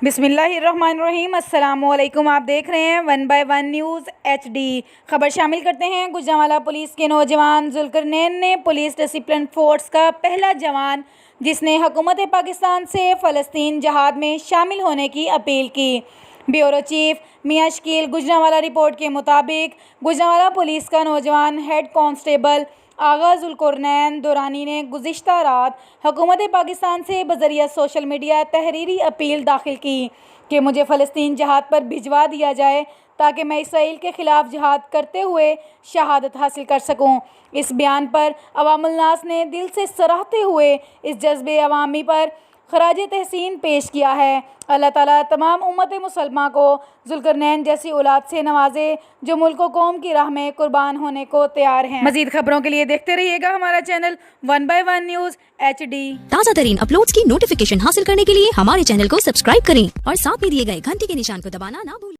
बिस्मिल्लाहिर्रहमानिर्रहीम। अस्सलामुअलैकुम। आप देख रहे हैं 1 बाय 1 न्यूज़ HD। खबर शामिल करते हैं। गुजरांवाला पुलिस के नौजवान जुल्करनैन ने पुलिस डिसिप्लिन फोर्स का पहला जवान जिसने हुकूमत पाकिस्तान से फ़लस्तीन जहाद में शामिल होने की अपील की। ब्यूरो चीफ मियां शकील गुजरांवाला रिपोर्ट के मुताबिक गुजरांवाला पुलिस का नौजवान हेड कांस्टेबल आगा जुल्करनैन दुरानी ने गुज़िश्ता रात हुकूमत पाकिस्तान से बज़रिया सोशल मीडिया तहरीरी अपील दाखिल की कि मुझे फ़लस्तीन जहाद पर भिजवा दिया जाए ताकि मैं इसराइल के ख़िलाफ़ जहाद करते हुए शहादत हासिल कर सकूं। इस बयान पर अवामुल नास ने दिल से सराहते हुए इस जज्बे अवामी पर खराज तहसीन पेश किया है। अल्लाह ताला तमाम उम्मत मुसलमा को जुल्करनैन जैसी औलाद से नवाजे जो मुल्क व कौम की राह में कुर्बान होने को तैयार हैं। मज़ीद खबरों के लिए देखते रहिएगा हमारा चैनल 1 बाय 1 न्यूज़ HD। ताज़ा तरीन अपलोड्स की नोटिफिकेशन हासिल करने के लिए हमारे चैनल को सब्सक्राइब करें और साथ में दिए गए घंटी के निशान को दबाना ना भूलें।